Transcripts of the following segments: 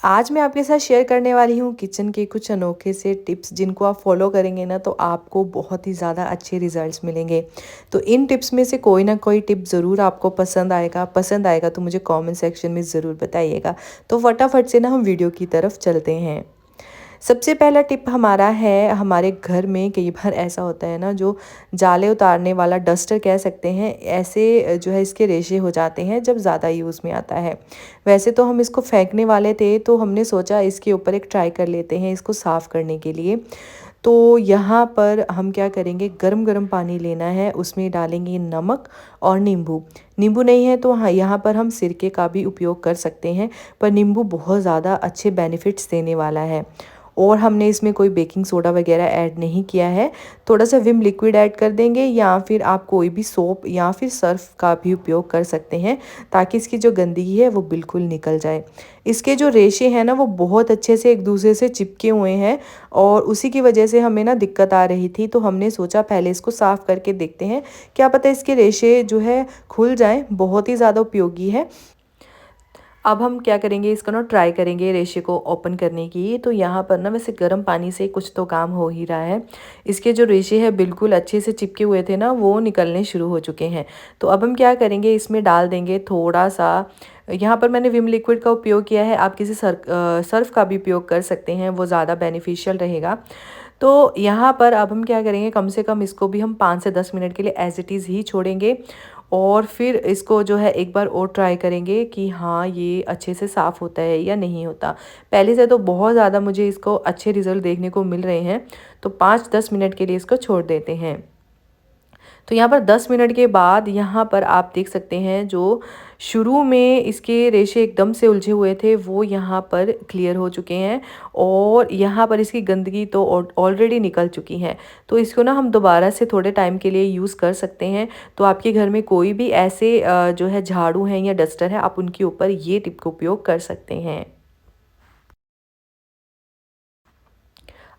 आज मैं आपके साथ शेयर करने वाली हूँ किचन के कुछ अनोखे से टिप्स जिनको आप फॉलो करेंगे ना तो आपको बहुत ही ज़्यादा अच्छे रिजल्ट्स मिलेंगे। तो इन टिप्स में से कोई ना कोई टिप ज़रूर आपको पसंद आएगा तो मुझे कमेंट सेक्शन में ज़रूर बताइएगा। तो फटाफट से ना हम वीडियो की तरफ चलते हैं। सबसे पहला टिप हमारा है, हमारे घर में कई बार ऐसा होता है ना, जो जाले उतारने वाला डस्टर कह सकते हैं, ऐसे जो है इसके रेशे हो जाते हैं जब ज़्यादा यूज़ में आता है। वैसे तो हम इसको फेंकने वाले थे, तो हमने सोचा इसके ऊपर एक ट्राई कर लेते हैं इसको साफ़ करने के लिए। तो यहाँ पर हम क्या करेंगे, गरम गरम पानी लेना है, उसमें डालेंगे नमक और नींबू। नींबू नहीं है तो हाँ, यहाँ पर हम सिरके का भी उपयोग कर सकते हैं, पर नींबू बहुत ज़्यादा अच्छे बेनिफिट्स देने वाला है। और हमने इसमें कोई बेकिंग सोडा वगैरह ऐड नहीं किया है। थोड़ा सा विम लिक्विड ऐड कर देंगे, या फिर आप कोई भी सोप या फिर सर्फ का भी उपयोग कर सकते हैं, ताकि इसकी जो गंदगी है वो बिल्कुल निकल जाए। इसके जो रेशे हैं ना वो बहुत अच्छे से एक दूसरे से चिपके हुए हैं, और उसी की वजह से हमें ना दिक्कत आ रही थी। तो हमने सोचा पहले इसको साफ़ करके देखते हैं, क्या पता इसके रेशे जो है खुल जाएं। बहुत ही ज़्यादा उपयोगी है। अब हम क्या करेंगे, इसको ना ट्राई करेंगे रेशे को ओपन करने की। तो यहाँ पर ना वैसे गर्म पानी से कुछ तो काम हो ही रहा है। इसके जो रेशे हैं बिल्कुल अच्छे से चिपके हुए थे ना, वो निकलने शुरू हो चुके हैं। तो अब हम क्या करेंगे, इसमें डाल देंगे थोड़ा सा, यहाँ पर मैंने विम लिक्विड का उपयोग किया है, आप किसी सर्फ का भी उपयोग कर सकते हैं, वो ज़्यादा बेनिफिशियल रहेगा। तो यहाँ पर अब हम क्या करेंगे, कम से कम इसको भी हम 5 से 10 मिनट के लिए एज़ इट इज़ ही छोड़ेंगे, और फिर इसको जो है एक बार और ट्राई करेंगे कि हाँ ये अच्छे से साफ़ होता है या नहीं होता। पहले से तो बहुत ज़्यादा मुझे इसको अच्छे रिज़ल्ट देखने को मिल रहे हैं। तो 5-10 मिनट के लिए इसको छोड़ देते हैं। तो यहाँ पर 10 मिनट के बाद यहाँ पर आप देख सकते हैं, जो शुरू में इसके रेशे एकदम से उलझे हुए थे वो यहाँ पर क्लियर हो चुके हैं, और यहाँ पर इसकी गंदगी तो ऑलरेडी निकल चुकी है। तो इसको ना हम दोबारा से थोड़े टाइम के लिए यूज़ कर सकते हैं। तो आपके घर में कोई भी ऐसे जो है झाड़ू हैं या डस्टर है, आप उनके ऊपर ये टिप का उपयोग कर सकते हैं।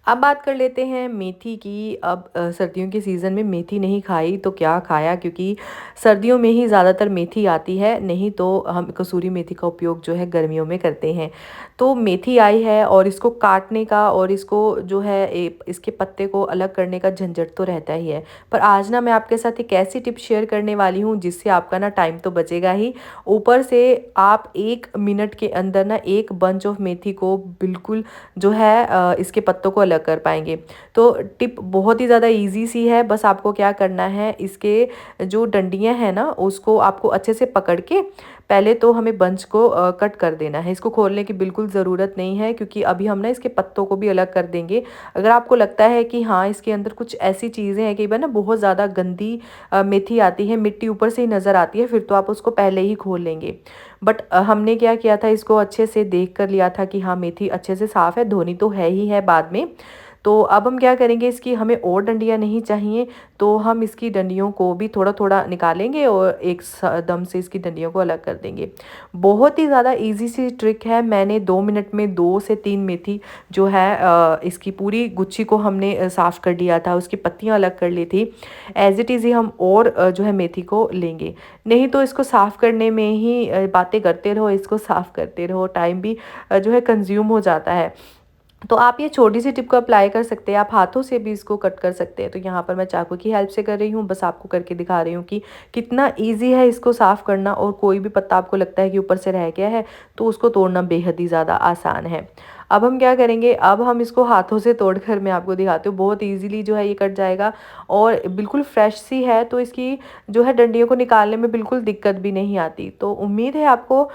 अब बात कर लेते हैं मेथी की। अब सर्दियों के सीज़न में मेथी नहीं खाई तो क्या खाया, क्योंकि सर्दियों में ही ज़्यादातर मेथी आती है, नहीं तो हम कसूरी मेथी का उपयोग जो है गर्मियों में करते हैं। तो मेथी आई है, और इसको काटने का और इसको जो है इसके पत्ते को अलग करने का झंझट तो रहता ही है। पर आज ना मैं आपके साथ एक ऐसी टिप शेयर करने वाली हूँ जिससे आपका ना टाइम तो बचेगा ही, ऊपर से आप 1 मिनट के अंदर ना एक बंच ऑफ मेथी को बिल्कुल जो है इसके पत्तों को अलग कर पाएंगे। तो टिप बहुत ही ज़्यादा इजी सी है, बस आपको क्या करना है, इसके जो डंडियां हैं ना उसको आपको अच्छे से पकड़ के पहले तो हमें बंच को कट कर देना है। इसको खोलने की बिल्कुल ज़रूरत नहीं है, क्योंकि अभी हम ना इसके पत्तों को भी अलग कर देंगे। अगर आपको लगता है कि हाँ इसके अंदर कुछ ऐसी चीज़ें हैं, कई बार ना बहुत ज़्यादा गंदी मेथी आती है, मिट्टी ऊपर से ही नज़र आती है, फिर तो आप उसको पहले ही खोल लेंगे। बट हमने क्या किया था, इसको अच्छे से देख कर लिया था कि हाँ मेथी अच्छे से साफ़ है, धोनी तो है ही है बाद में। तो अब हम क्या करेंगे, इसकी हमें और डंडियाँ नहीं चाहिए, तो हम इसकी डंडियों को भी थोड़ा थोड़ा निकालेंगे और एक दम से इसकी डंडियों को अलग कर देंगे। बहुत ही ज़्यादा इजी सी ट्रिक है। मैंने 2 मिनट में 2 से 3 मेथी जो है इसकी पूरी गुच्छी को हमने साफ़ कर लिया था, उसकी पत्तियाँ अलग कर ली थी। एज इट इज़ ही हम और जो है मेथी को लेंगे, नहीं तो इसको साफ़ करने में ही बातें करते रहो, इसको साफ़ करते रहो, टाइम भी जो है कंज्यूम हो जाता है। तो आप ये छोटी सी टिप को अप्लाई कर सकते हैं, आप हाथों से भी इसको कट कर सकते हैं। तो यहाँ पर मैं चाकू की हेल्प से कर रही हूँ, बस आपको करके दिखा रही हूँ कि कितना इजी है इसको साफ़ करना, और कोई भी पत्ता आपको लगता है कि ऊपर से रह गया है तो उसको तोड़ना बेहद ही ज़्यादा आसान है। अब हम क्या करेंगे, अब हम इसको हाथों से तोड़कर मैं आपको दिखाती हूँ, बहुत ईजिली जो है ये कट जाएगा, और बिल्कुल फ्रेश सी है, तो इसकी जो है डंडियों को निकालने में बिल्कुल दिक्कत भी नहीं आती। तो उम्मीद है आपको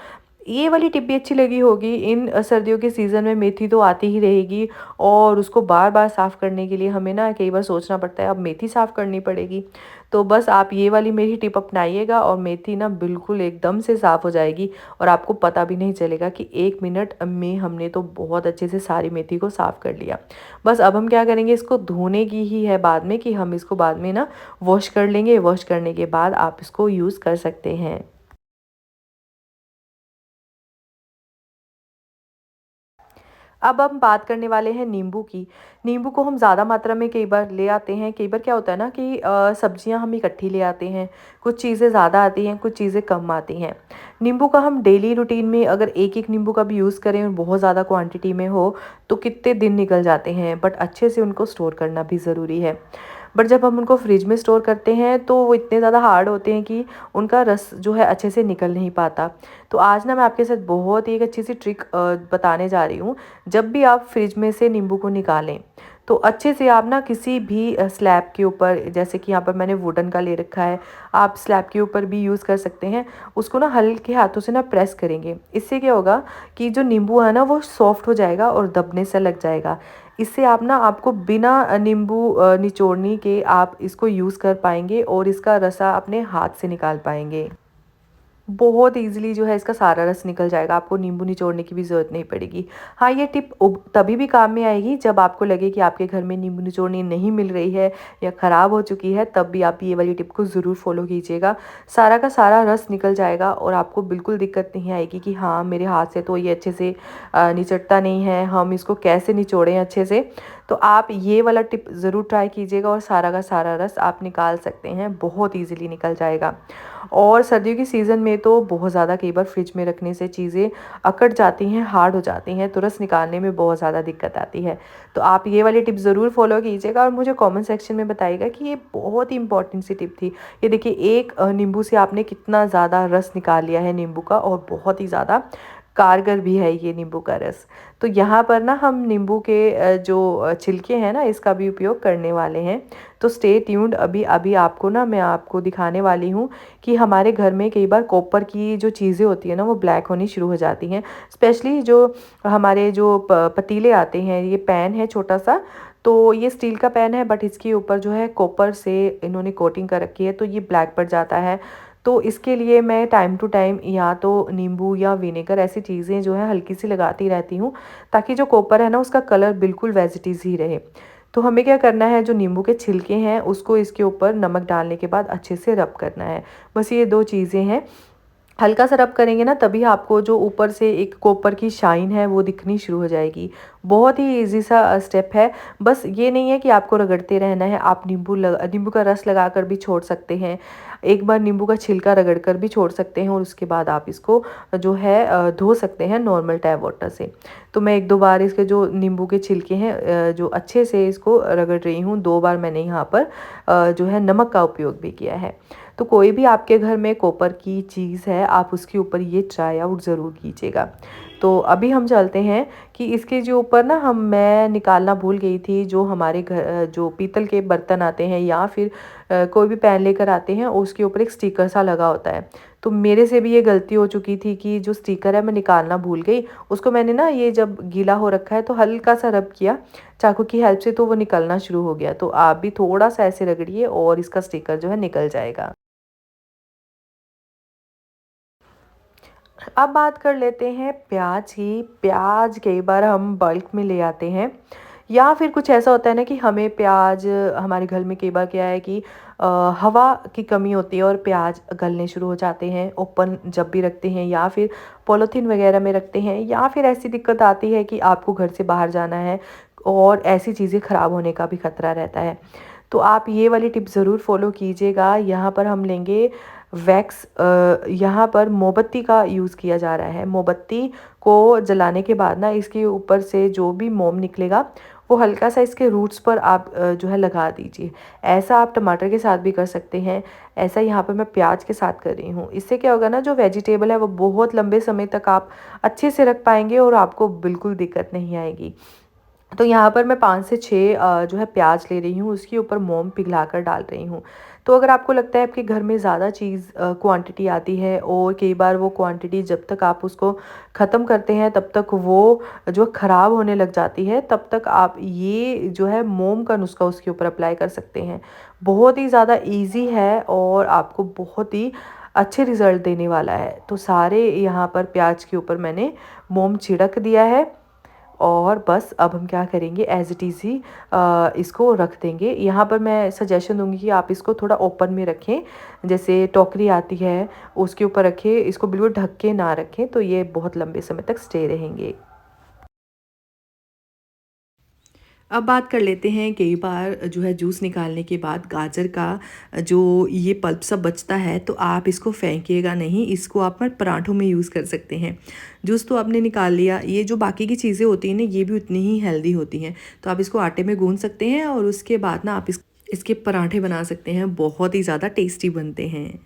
ये वाली टिप भी अच्छी लगी होगी। इन सर्दियों के सीज़न में मेथी तो आती ही रहेगी, और उसको बार बार साफ़ करने के लिए हमें ना कई बार सोचना पड़ता है, अब मेथी साफ़ करनी पड़ेगी। तो बस आप ये वाली मेरी टिप अपनाइएगा, और मेथी ना बिल्कुल एकदम से साफ़ हो जाएगी, और आपको पता भी नहीं चलेगा कि 1 मिनट में हमने तो बहुत अच्छे से सारी मेथी को साफ़ कर लिया। बस अब हम क्या करेंगे, इसको धोने की ही है बाद में, कि हम इसको बाद में ना वॉश कर लेंगे। वॉश करने के बाद आप इसको यूज़ कर सकते हैं। अब हम बात करने वाले हैं नींबू की। नींबू को हम ज़्यादा मात्रा में कई बार ले आते हैं, कई बार क्या होता है ना कि सब्जियां हम इकट्ठी ले आते हैं, कुछ चीज़ें ज़्यादा आती हैं, कुछ चीज़ें कम आती हैं। नींबू का हम डेली रूटीन में अगर एक एक नींबू का भी यूज़ करें और बहुत ज़्यादा क्वांटिटी में हो तो कितने दिन निकल जाते हैं, बट अच्छे से उनको स्टोर करना भी ज़रूरी है। बट जब हम उनको फ्रिज में स्टोर करते हैं तो वो इतने ज़्यादा हार्ड होते हैं कि उनका रस जो है अच्छे से निकल नहीं पाता। तो आज ना मैं आपके साथ बहुत ही एक अच्छी सी ट्रिक बताने जा रही हूँ। जब भी आप फ्रिज में से नींबू को निकालें तो अच्छे से आप ना किसी भी स्लैब के ऊपर, जैसे कि यहाँ पर मैंने वुडन का ले रखा है, आप स्लैब के ऊपर भी यूज़ कर सकते हैं। उसको ना हल्के हाथों से ना प्रेस करेंगे। इससे क्या होगा कि जो नींबू है ना वो सॉफ्ट हो जाएगा और दबने से लग जाएगा। इससे आप ना आपको बिना नींबू निचोड़ने के आप इसको यूज़ कर पाएंगे और इसका रसा अपने हाथ से निकाल पाएंगे। बहुत ईज़िली जो है इसका सारा रस निकल जाएगा, आपको नींबू निचोड़ने की भी ज़रूरत नहीं पड़ेगी। हाँ, ये टिप तभी भी काम में आएगी जब आपको लगे कि आपके घर में नींबू निचोड़नी नहीं मिल रही है या ख़राब हो चुकी है, तब भी आप ये वाली टिप को ज़रूर फ़ॉलो कीजिएगा। सारा का सारा रस निकल जाएगा और आपको बिल्कुल दिक्कत नहीं आएगी कि हाँ, मेरे हाथ से तो ये अच्छे से निचड़ता नहीं है, हम इसको कैसे निचोड़ें अच्छे से। तो आप ये वाला टिप ज़रूर ट्राई कीजिएगा और सारा का सारा रस आप निकाल सकते हैं, बहुत ईज़िली निकल जाएगा। और सर्दियों की सीज़न में तो बहुत ज़्यादा कई बार फ्रिज में रखने से चीज़ें अकड़ जाती हैं, हार्ड हो जाती हैं, तो रस निकालने में बहुत ज़्यादा दिक्कत आती है। तो आप ये वाली टिप ज़रूर फॉलो कीजिएगा और मुझे कमेंट सेक्शन में बताइएगा कि ये बहुत ही इंपॉर्टेंट सी टिप थी। ये देखिए, एक नींबू से आपने कितना ज़्यादा रस निकाल लिया है नींबू का, और बहुत ही ज़्यादा कारगर भी है ये नींबू का रस। तो यहाँ पर ना हम नींबू के जो छिलके हैं ना, इसका भी उपयोग करने वाले हैं। तो स्टे ट्यून्ड, अभी अभी आपको ना मैं आपको दिखाने वाली हूँ कि हमारे घर में कई बार कॉपर की जो चीज़ें होती है ना वो ब्लैक होनी शुरू हो जाती हैं। स्पेशली जो हमारे जो पतीले आते हैं, ये पैन है छोटा सा, तो ये स्टील का पैन है बट इसके ऊपर जो है कॉपर से इन्होंने कोटिंग कर रखी है, तो ये ब्लैक पड़ जाता है। तो इसके लिए मैं टाइम टू टाइम या तो नींबू या विनेगर ऐसी चीज़ें जो है हल्की सी लगाती रहती हूँ, ताकि जो कॉपर है ना उसका कलर बिल्कुल वैज इट इज़ ही रहे। तो हमें क्या करना है, जो नींबू के छिलके हैं उसको इसके ऊपर नमक डालने के बाद अच्छे से रब करना है। बस ये दो चीज़ें हैं। हल्का सा रब करेंगे ना, तभी आपको जो ऊपर से एक कॉपर की शाइन है वो दिखनी शुरू हो जाएगी। बहुत ही इजी सा स्टेप है। बस ये नहीं है कि आपको रगड़ते रहना है, आप नींबू का रस लगाकर भी छोड़ सकते हैं। एक बार नींबू का छिलका रगड़ कर भी छोड़ सकते हैं और उसके बाद आप इसको जो है धो सकते हैं नॉर्मल टैप वाटर से। तो मैं एक दो बार इसके जो नींबू के छिलके हैं जो अच्छे से इसको रगड़ रही हूँ। दो बार मैंने यहाँ पर जो है नमक का उपयोग भी किया है। तो कोई भी आपके घर में कॉपर की चीज़ है, आप उसके ऊपर ये ट्राई आउट ज़रूर कीजिएगा। तो अभी हम चलते हैं कि इसके जो ऊपर ना मैं निकालना भूल गई थी, जो हमारे घर जो पीतल के बर्तन आते हैं या फिर कोई भी पैन लेकर आते हैं, उसके ऊपर एक स्टिकर सा लगा होता है। तो मेरे से भी ये गलती हो चुकी थी कि जो स्टिकर है मैं निकालना भूल गई। उसको मैंने ना, ये जब गीला हो रखा है तो हल्का सा रब किया चाकू की हेल्प से, तो वो निकलना शुरू हो गया। तो आप भी थोड़ा सा ऐसे रगड़िए और इसका स्टिकर जो है निकल जाएगा। अब बात कर लेते हैं प्याज की। प्याज कई बार हम बल्क में ले आते हैं, या फिर कुछ ऐसा होता है ना कि हमें प्याज, हमारे घर में कई बार क्या है कि हवा की कमी होती है और प्याज गलने शुरू हो जाते हैं ओपन जब भी रखते हैं, या फिर पॉलीथीन वगैरह में रखते हैं, या फिर ऐसी दिक्कत आती है कि आपको घर से बाहर जाना है और ऐसी चीज़ें ख़राब होने का भी खतरा रहता है। तो आप ये वाली टिप ज़रूर फॉलो कीजिएगा। यहाँ पर हम लेंगे वैक्स। यहाँ पर मोमबत्ती का यूज़ किया जा रहा है। मोमबत्ती को जलाने के बाद ना इसके ऊपर से जो भी मोम निकलेगा वो हल्का सा इसके रूट्स पर आप जो है लगा दीजिए। ऐसा आप टमाटर के साथ भी कर सकते हैं, ऐसा यहाँ पर मैं प्याज के साथ कर रही हूँ। इससे क्या होगा ना, जो वेजिटेबल है वो बहुत लंबे समय तक आप अच्छे से रख पाएंगे और आपको बिल्कुल दिक्कत नहीं आएगी। तो यहाँ पर मैं 5 से 6 जो है प्याज ले रही हूँ, उसके ऊपर मोम पिघला कर डाल रही हूँ। तो अगर आपको लगता है आपके घर में ज़्यादा चीज़ क्वांटिटी आती है और कई बार वो क्वांटिटी जब तक आप उसको ख़त्म करते हैं तब तक वो जो ख़राब होने लग जाती है, तब तक आप ये जो है मोम का नुस्खा उसके ऊपर अप्लाई कर सकते हैं। बहुत ही ज़्यादा ईजी है और आपको बहुत ही अच्छे रिज़ल्ट देने वाला है। तो सारे यहाँ पर प्याज के ऊपर मैंने मोम छिड़क दिया है और बस अब हम क्या करेंगे, एज इट इज़ ही इसको रख देंगे। यहाँ पर मैं सजेशन दूंगी कि आप इसको थोड़ा ओपन में रखें, जैसे टोकरी आती है उसके ऊपर रखें, इसको बिल्कुल ढक के ना रखें, तो ये बहुत लंबे समय तक स्टे रहेंगे। अब बात कर लेते हैं, कई बार जो है जूस निकालने के बाद गाजर का जो ये पल्प सब बचता है तो आप इसको फेंकिएगा नहीं, इसको आप पराठों में यूज़ कर सकते हैं। जूस तो आपने निकाल लिया, ये जो बाकी की चीज़ें होती हैं ना ये भी उतनी ही हेल्दी होती हैं। तो आप इसको आटे में गूंथ सकते हैं और उसके बाद ना आप इसके पराठे बना सकते हैं, बहुत ही ज़्यादा टेस्टी बनते हैं।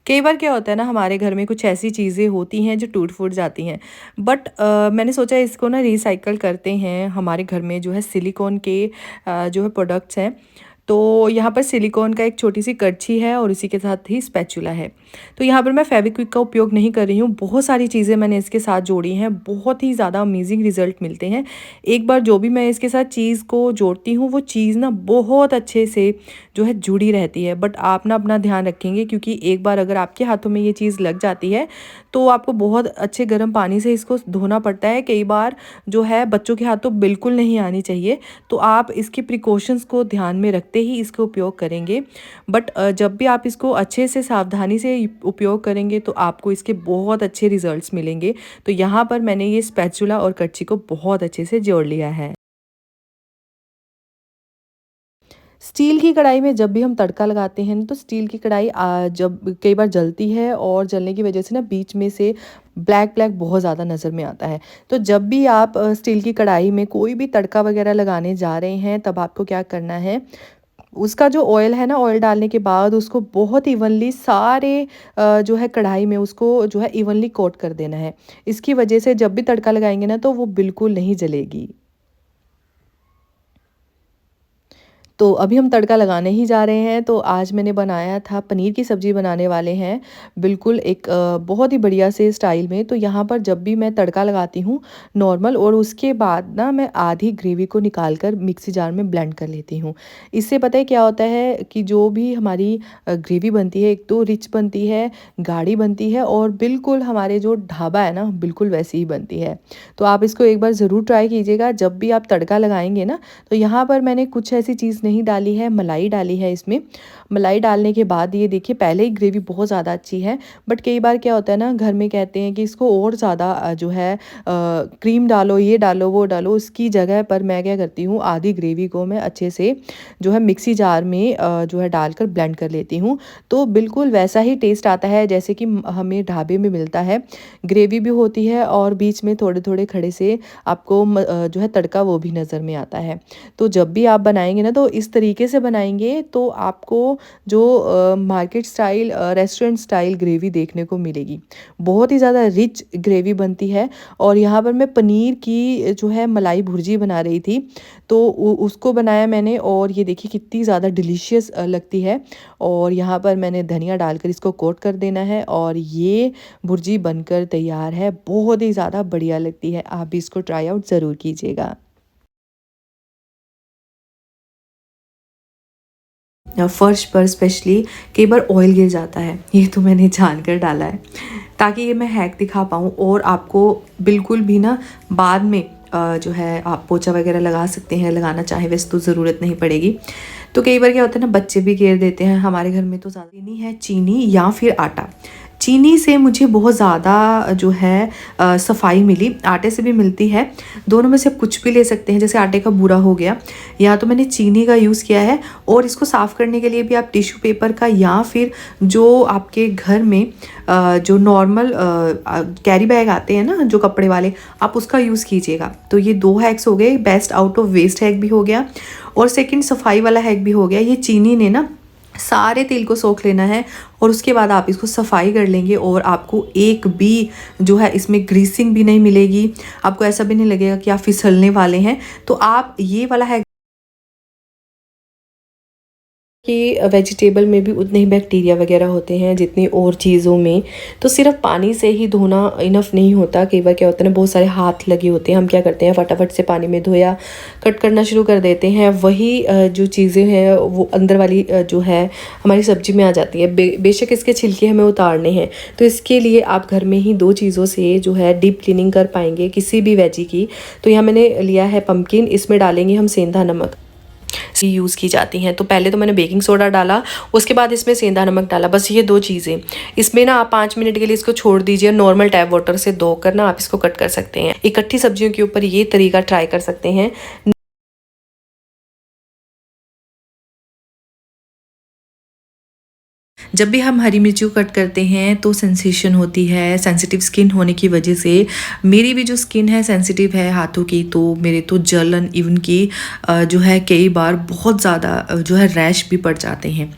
कई बार क्या होता है ना, हमारे घर में कुछ ऐसी चीज़ें होती हैं जो टूट फूट जाती हैं, बट मैंने सोचा इसको ना रिसाइकल करते हैं। हमारे घर में जो है सिलिकॉन के जो है प्रोडक्ट्स हैं, तो यहाँ पर सिलिकॉन का एक छोटी सी करछी है और इसी के साथ ही स्पैचुला है। तो यहाँ पर मैं फेविक्विक का उपयोग नहीं कर रही हूँ, बहुत सारी चीज़ें मैंने इसके साथ जोड़ी हैं, बहुत ही ज़्यादा अमेजिंग रिजल्ट मिलते हैं। एक बार जो भी मैं इसके साथ चीज़ को जोड़ती हूँ वो चीज़ ना बहुत अच्छे से जो है जुड़ी रहती है। बट आप ना अपना ध्यान रखेंगे, क्योंकि एक बार अगर आपके हाथों में ये चीज़ लग जाती है तो आपको बहुत अच्छे गर्म पानी से इसको धोना पड़ता है। कई बार जो है बच्चों के हाथ तो बिल्कुल नहीं आनी चाहिए, तो आप इसके प्रिकॉशंस को ध्यान में रखते ही इसका उपयोग करेंगे। बट जब भी आप इसको अच्छे से सावधानी से उपयोग करेंगे तो आपको इसके बहुत अच्छे रिजल्ट्स मिलेंगे। तो यहाँ पर मैंने ये स्पैचुला और करछी को बहुत अच्छे से जोड़ लिया है। स्टील की कढ़ाई में जब भी हम तड़का लगाते हैं तो स्टील की कढ़ाई जब कई बार जलती है और जलने की वजह से ना बीच में से ब्लैक ब्लैक बहुत ज़्यादा नज़र में आता है। तो जब भी आप स्टील की कढ़ाई में कोई भी तड़का वगैरह लगाने जा रहे हैं तब आपको क्या करना है, उसका जो ऑयल है ना, ऑयल डालने के बाद उसको बहुत इवनली सारे जो है कढ़ाई में उसको जो है इवनली कोट कर देना है। इसकी वजह से जब भी तड़का लगाएंगे ना तो वो बिल्कुल नहीं जलेगी। तो अभी हम तड़का लगाने ही जा रहे हैं। तो आज मैंने बनाया था, पनीर की सब्ज़ी बनाने वाले हैं, बिल्कुल एक बहुत ही बढ़िया से स्टाइल में। तो यहाँ पर जब भी मैं तड़का लगाती हूँ नॉर्मल, और उसके बाद ना मैं आधी ग्रेवी को निकाल कर मिक्सी जार में ब्लेंड कर लेती हूँ। इससे पता है क्या होता है कि जो भी हमारी ग्रेवी बनती है, एक तो रिच बनती है, गाढ़ी बनती है, और बिल्कुल हमारे जो ढाबा है ना बिल्कुल वैसी ही बनती है। तो आप इसको एक बार ज़रूर ट्राई कीजिएगा जब भी आप तड़का लगाएंगे ना। तो यहाँ पर मैंने कुछ ऐसी चीज़ नहीं डाली है, मलाई डाली है इसमें। मलाई डालने के बाद ये देखिए, पहले ही ग्रेवी बहुत ज़्यादा अच्छी है, बट कई बार क्या होता है ना, घर में कहते हैं कि इसको और ज़्यादा जो है क्रीम डालो, ये डालो, वो डालो। उसकी जगह पर मैं क्या करती हूँ, आधी ग्रेवी को मैं अच्छे से जो है मिक्सी जार में जो है डालकर ब्लेंड कर लेती हूँ। तो बिल्कुल वैसा ही टेस्ट आता है जैसे कि हमें ढाबे में मिलता है। ग्रेवी भी होती है और बीच में थोड़े थोड़े खड़े से आपको जो है तड़का वो भी नज़र में आता है। तो जब भी आप बनाएंगे ना तो इस तरीके से बनाएंगे तो आपको जो market style restaurant style gravy देखने को मिलेगी। बहुत ही ज़्यादा रिच ग्रेवी बनती है। और यहाँ पर मैं पनीर की जो है मलाई भुर्जी बना रही थी, तो उसको बनाया मैंने, और ये देखिए कितनी ज़्यादा डिलीशियस लगती है। और यहाँ पर मैंने धनिया डालकर इसको कोट कर देना है और ये भुर्जी बनकर तैयार है। बहुत ही ज़्यादा बढ़िया लगती है, आप भी इसको ट्राई आउट ज़रूर कीजिएगा। फर्श पर स्पेशली कई बार ऑयल गिर जाता है, ये तो मैंने जानकर डाला है ताकि ये मैं हैक दिखा पाऊँ और आपको बिल्कुल भी ना बाद में जो है आप पोछा वगैरह लगा सकते हैं, लगाना चाहे वैसे तो ज़रूरत नहीं पड़ेगी। तो कई बार क्या होता है ना, बच्चे भी घेर देते हैं। हमारे घर में तो ज़्यादा नहीं है, चीनी या फिर आटा। चीनी से मुझे बहुत ज़्यादा जो है सफाई मिली, आटे से भी मिलती है। दोनों में से आप कुछ भी ले सकते हैं, जैसे आटे का बूरा हो गया, या तो मैंने चीनी का यूज़ किया है। और इसको साफ़ करने के लिए भी आप टिश्यू पेपर का या फिर जो आपके घर में जो नॉर्मल कैरी बैग आते हैं ना जो कपड़े वाले, आप उसका यूज़ कीजिएगा। तो ये 2 हैक्स हो गए, best out of waste hack भी हो गया और सेकंड सफाई वाला हैक भी हो गया। ये चीनी ने ना सारे तेल को सोख लेना है और उसके बाद आप इसको सफाई कर लेंगे और आपको एक भी जो है इसमें ग्रीसिंग भी नहीं मिलेगी। आपको ऐसा भी नहीं लगेगा कि आप फिसलने वाले हैं। तो आप ये वाला हैक कि वेजिटेबल में भी उतने ही बैक्टीरिया वगैरह होते हैं जितनी और चीज़ों में। तो सिर्फ पानी से ही धोना इनफ नहीं होता। कई बार क्या होता है ना, बहुत सारे हाथ लगे होते हैं, हम क्या करते हैं फटाफट से पानी में धोया, कट करना शुरू कर देते हैं। वही जो चीज़ें हैं वो अंदर वाली जो है हमारी सब्जी में आ जाती है। बेशक इसके छिलके हमें उतारने हैं, तो इसके लिए आप घर में ही 2 चीज़ों से जो है डीप क्लीनिंग कर पाएंगे किसी भी वेजी की। तो यहाँ मैंने लिया है पम्पकिन, इसमें डालेंगे हम सेंधा नमक। यूज़ की जाती हैं। तो पहले तो मैंने बेकिंग सोडा डाला, उसके बाद इसमें सेंधा नमक डाला, बस ये 2 चीज़ें। इसमें ना आप 5 मिनट के लिए इसको छोड़ दीजिए, नॉर्मल टैप वाटर से धो कर ना आप इसको कट कर सकते हैं। इकट्ठी सब्जियों के ऊपर ये तरीका ट्राई कर सकते हैं। जब भी हम हरी मिर्ची को कट करते हैं तो सेंसेशन होती है, सेंसिटिव स्किन होने की वजह से मेरी भी जो स्किन है सेंसिटिव है हाथों की, तो मेरे तो जलन इवन की जो है कई बार बहुत ज़्यादा जो है रैश भी पड़ जाते हैं।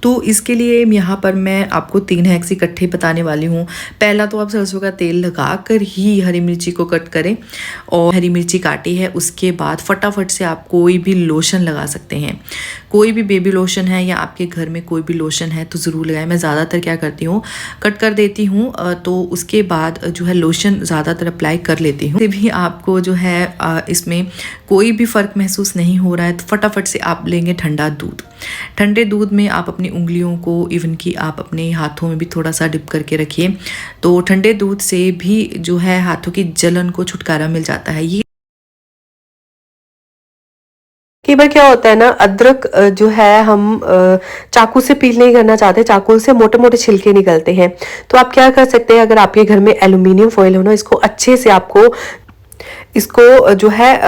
तो इसके लिए यहाँ पर मैं आपको 3 हैक्स इकट्ठे बताने वाली हूँ। पहला तो आप सरसों का तेल लगा कर ही हरी मिर्ची को कट करें, और हरी मिर्ची काटी है उसके बाद फटाफट से आप कोई भी लोशन लगा सकते हैं। कोई भी बेबी लोशन है या आपके घर में कोई भी लोशन है तो ज़रूर लगाएं। मैं ज़्यादातर क्या करती हूँ, कट कर देती हूँ तो उसके बाद जो है लोशन ज़्यादातर अप्लाई कर लेती हूँ। भी आपको जो है इसमें कोई भी फ़र्क महसूस नहीं हो रहा है तो फटाफट से आप लेंगे ठंडा दूध। ठंडे दूध में आप अपनी उंगलियों को इवन कि आप अपने हाथों में भी थोड़ा सा डिप करके रखिए, तो ठंडे दूध से भी जो है हाथों की जलन को छुटकारा मिल जाता है। ये कई बार क्या होता है ना, अदरक जो है हम चाकू से पील नहीं करना चाहते, चाकू से मोटे मोटे छिलके निकलते हैं। तो आप क्या कर सकते हैं, अगर आपके घर में एल्यूमिनियम फॉइल हो ना, इसको अच्छे से आपको इसको जो है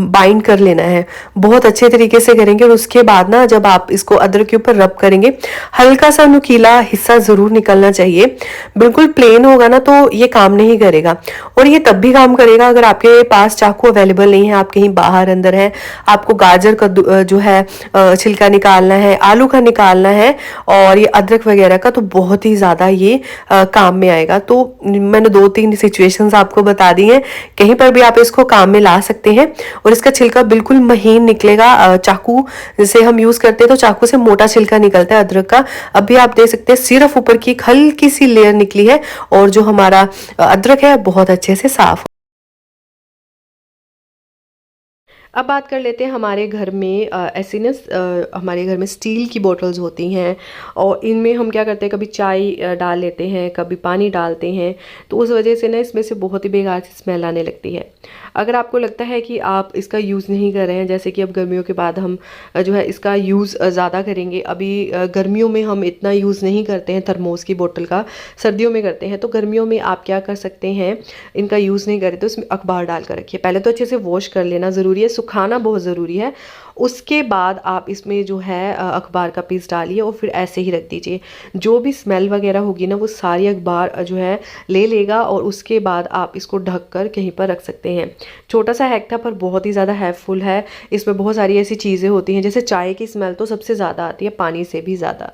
बाइंड कर लेना है, बहुत अच्छे तरीके से करेंगे। और उसके बाद ना जब आप इसको अदरक के ऊपर रब करेंगे, हल्का सा नुकीला हिस्सा ज़रूर निकलना चाहिए। बिल्कुल प्लेन होगा ना तो ये काम नहीं करेगा, और ये तब भी काम करेगा अगर आपके पास चाकू अवेलेबल नहीं है, आप कहीं बाहर अंदर हैं, आपको गाजर का जो है छिलका निकालना है, आलू का निकालना है, और ये अदरक वगैरह का, तो बहुत ही ज़्यादा ये काम में आएगा। तो मैंने 2-3 सिचुएशंस आपको बता दी हैं, कहीं पर भी आप इसको काम में ला सकते हैं। और इसका छिलका बिल्कुल महीन निकलेगा। चाकू से हम यूज करते हैं तो चाकू से मोटा छिलका निकलता है अदरक का। अभी आप देख सकते हैं सिर्फ ऊपर की एक हल्की सी लेयर निकली है, और जो हमारा अदरक है बहुत अच्छे से साफ। अब बात कर लेते हैं हमारे घर में ऐसी ना हमारे घर में स्टील की बोतल्स होती हैं, और इनमें हम क्या करते हैं, कभी चाय डाल लेते हैं, कभी पानी डालते हैं, तो उस वजह से ना इसमें से बहुत ही बेकार सी स्मेल आने लगती है। अगर आपको लगता है कि आप इसका यूज़ नहीं कर रहे हैं, जैसे कि अब गर्मियों के बाद हम जो है इसका यूज़ ज़्यादा करेंगे। अभी गर्मियों में हम इतना यूज़ नहीं करते हैं थर्मोस की बोतल का, सर्दियों में करते हैं। तो गर्मियों में आप क्या कर सकते हैं, इनका यूज़ नहीं करें तो इसमें अखबार डाल कर रखिए। पहले तो अच्छे से वॉश कर लेना ज़रूरी है, सुखाना बहुत ज़रूरी है। उसके बाद आप इसमें जो है अखबार का पीस डालिए और फिर ऐसे ही रख दीजिए। जो भी स्मेल वगैरह होगी ना वो सारी अखबार जो है ले लेगा, और उसके बाद आप इसको ढक कर कहीं पर रख सकते हैं। छोटा सा हैक था पर बहुत ही ज़्यादा हेल्पफुल है। इसमें बहुत सारी ऐसी चीज़ें होती हैं, जैसे चाय की स्मेल तो सबसे ज़्यादा आती है, पानी से भी ज़्यादा।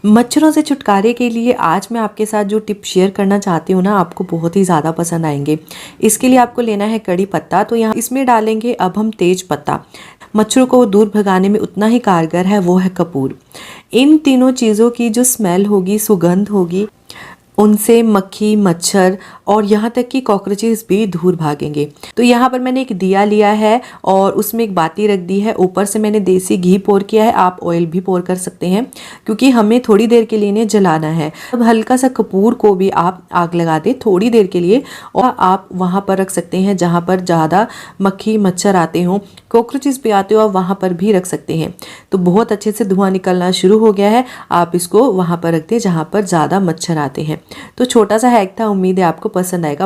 मच्छरों से छुटकारे के लिए आज मैं आपके साथ जो टिप शेयर करना चाहती हूँ ना, आपको बहुत ही ज़्यादा पसंद आएंगे। इसके लिए आपको लेना है कड़ी पत्ता, तो यहाँ इसमें डालेंगे अब हम तेज पत्ता। मच्छरों को दूर भगाने में उतना ही कारगर है वो है कपूर। इन तीनों चीज़ों की जो स्मेल होगी, सुगंध होगी, उनसे मक्खी, मच्छर और यहाँ तक कि कॉकरोचेस भी दूर भागेंगे। तो यहाँ पर मैंने एक दिया लिया है और उसमें एक बाती रख दी है। ऊपर से मैंने देसी घी पोर किया है, आप ऑयल भी पोर कर सकते हैं, क्योंकि हमें थोड़ी देर के लिए इन्हें जलाना है। अब हल्का सा कपूर को भी आप आग लगा दें थोड़ी देर के लिए, और आप वहाँ पर रख सकते हैं जहाँ पर ज़्यादा मक्खी, मच्छर आते हों, कॉकरोचेस भी आते हो, आप वहाँ पर भी रख सकते हैं। तो बहुत अच्छे से धुआं निकलना शुरू हो गया है। आप इसको वहाँ पर रख दें जहाँ पर ज़्यादा मच्छर आते हैं। तो छोटा सा हैक था, उम्मीद है आपको पसंद आएगा।